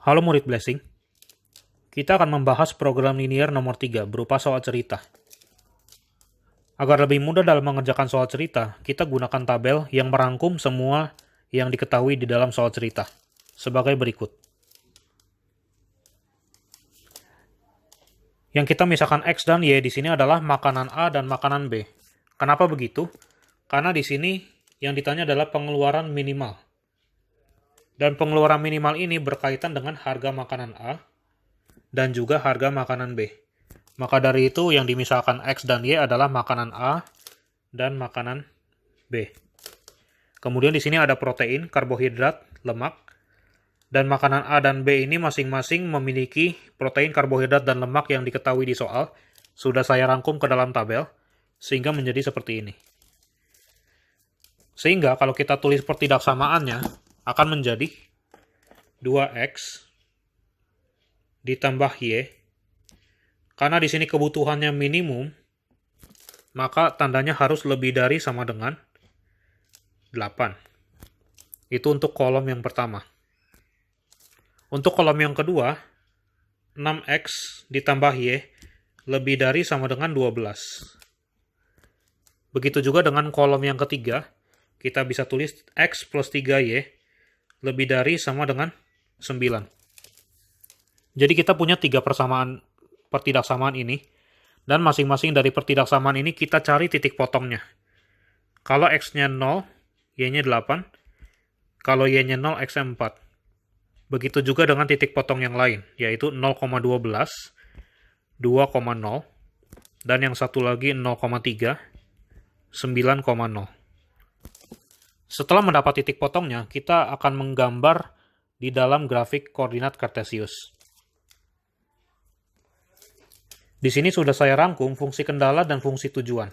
Halo murid Blessing, kita akan membahas program linear nomor 3 berupa soal cerita. Agar lebih mudah dalam mengerjakan soal cerita, kita gunakan tabel yang merangkum semua yang diketahui di dalam soal cerita, sebagai berikut. Yang kita misalkan X dan Y di sini adalah makanan A dan makanan B. Kenapa begitu? Karena di sini yang ditanya adalah pengeluaran minimal. Dan pengeluaran minimal ini berkaitan dengan harga makanan A dan juga harga makanan B. Maka dari itu yang dimisalkan X dan Y adalah makanan A dan makanan B. Kemudian di sini ada protein, karbohidrat, lemak. Dan makanan A dan B ini masing-masing memiliki protein, karbohidrat, dan lemak yang diketahui di soal. Sudah saya rangkum ke dalam tabel, sehingga menjadi seperti ini. Sehingga kalau kita tulis pertidaksamaannya, akan menjadi 2X ditambah Y. Karena di sini kebutuhannya minimum, maka tandanya harus lebih dari sama dengan 8. Itu untuk kolom yang pertama. Untuk kolom yang kedua, 6X ditambah Y lebih dari sama dengan 12. Begitu juga dengan kolom yang ketiga, kita bisa tulis X plus 3Y lebih dari sama dengan 9. Jadi kita punya 3 pertidaksamaan ini, dan masing-masing dari pertidaksamaan ini kita cari titik potongnya. Kalau X-nya 0, Y-nya 8. Kalau Y-nya 0, X-nya 4. Begitu juga dengan titik potong yang lain, yaitu 0,12, 2,0, dan yang satu lagi 0,3, 9,0. Setelah mendapat titik potongnya, kita akan menggambar di dalam grafik koordinat Kartesius. Di sini sudah saya rangkum fungsi kendala dan fungsi tujuan.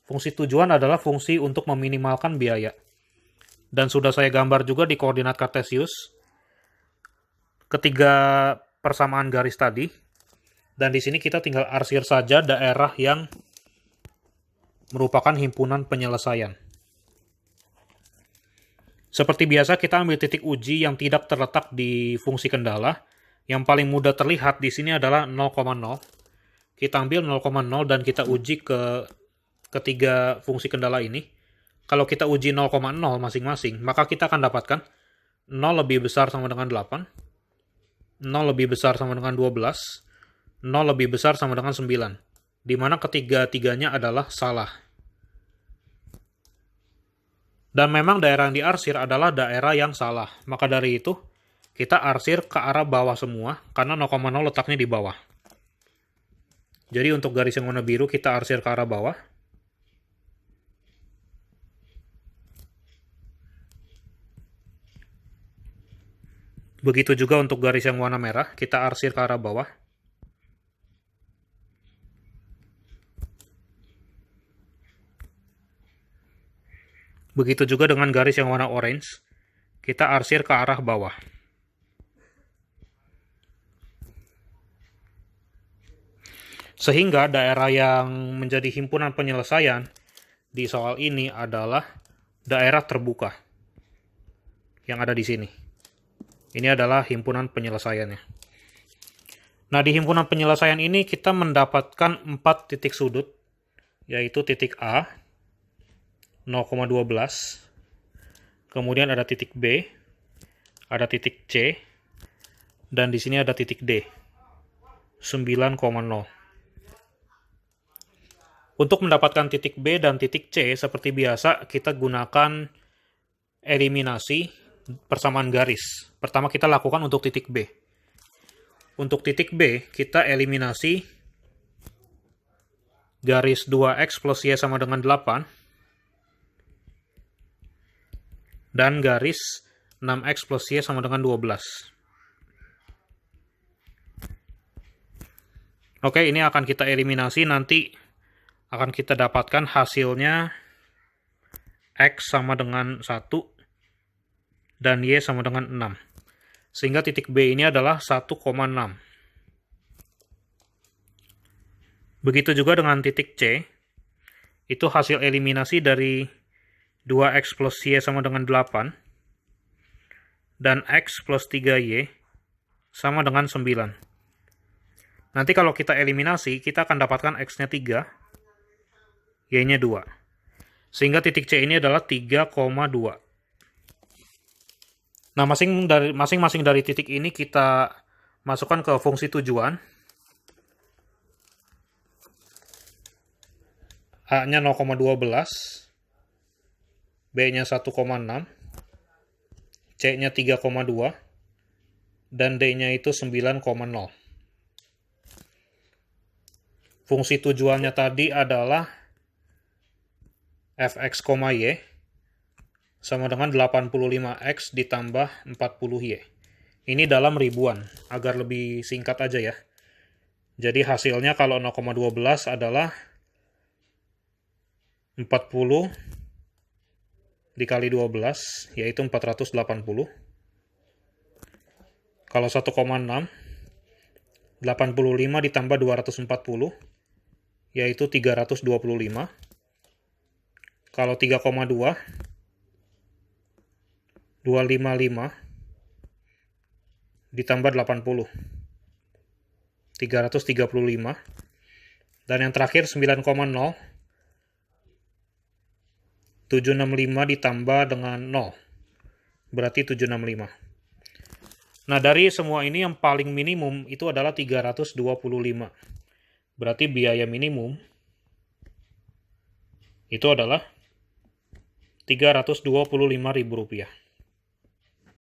Fungsi tujuan adalah fungsi untuk meminimalkan biaya. Dan sudah saya gambar juga di koordinat Kartesius ketiga persamaan garis tadi. Dan di sini kita tinggal arsir saja daerah yang merupakan himpunan penyelesaian. Seperti biasa, kita ambil titik uji yang tidak terletak di fungsi kendala. Yang paling mudah terlihat di sini adalah 0,0. Kita ambil 0,0 dan kita uji ke ketiga fungsi kendala ini. Kalau kita uji 0,0 masing-masing, maka kita akan dapatkan 0 lebih besar sama dengan 8, 0 lebih besar sama dengan 12, 0 lebih besar sama dengan 9. Di mana ketiga-tiganya adalah salah. Dan memang daerah yang diarsir adalah daerah yang salah. Maka dari itu, kita arsir ke arah bawah semua, karena 0,0 letaknya di bawah. Jadi untuk garis yang warna biru, kita arsir ke arah bawah. Begitu juga untuk garis yang warna merah, kita arsir ke arah bawah. Begitu juga dengan garis yang warna orange, kita arsir ke arah bawah. Sehingga daerah yang menjadi himpunan penyelesaian di soal ini adalah daerah terbuka yang ada di sini. Ini adalah himpunan penyelesaiannya. Nah, di himpunan penyelesaian ini kita mendapatkan 4 titik sudut, yaitu titik A, 0,12, kemudian ada titik B, ada titik C, dan di sini ada titik D, 9,0. Untuk mendapatkan titik B dan titik C, seperti biasa, kita gunakan eliminasi persamaan garis. Pertama kita lakukan untuk titik B. Untuk titik B, kita eliminasi garis 2X plus Y sama dengan 8, dan garis 6X plus Y sama dengan 12. Oke, ini akan kita eliminasi, nanti akan kita dapatkan hasilnya X sama dengan 1 dan Y sama dengan 6. Sehingga titik B ini adalah 1,6. Begitu juga dengan titik C, itu hasil eliminasi dari 2X plus Y sama dengan 8, dan X plus 3Y sama dengan 9. Nanti kalau kita eliminasi, kita akan dapatkan X-nya 3, Y-nya 2. Sehingga titik C ini adalah 3,2. Nah, masing-masing dari titik ini kita masukkan ke fungsi tujuan. A-nya 0,12, B-nya 1,6, C-nya 3,2, dan D-nya itu 9,0. Fungsi tujuannya tadi adalah fx, y sama dengan 85x ditambah 40y. Ini dalam ribuan, agar lebih singkat aja ya. Jadi hasilnya kalau 0,12 adalah 40 dikali 12, yaitu 480. Kalau 1,6, 85 ditambah 240, yaitu 325. Kalau 3,2, 255 ditambah 80, 335. Dan yang terakhir 9,0, 765 ditambah dengan 0, berarti 765. Nah, dari semua ini yang paling minimum itu adalah 325. Berarti biaya minimum itu adalah Rp325.000.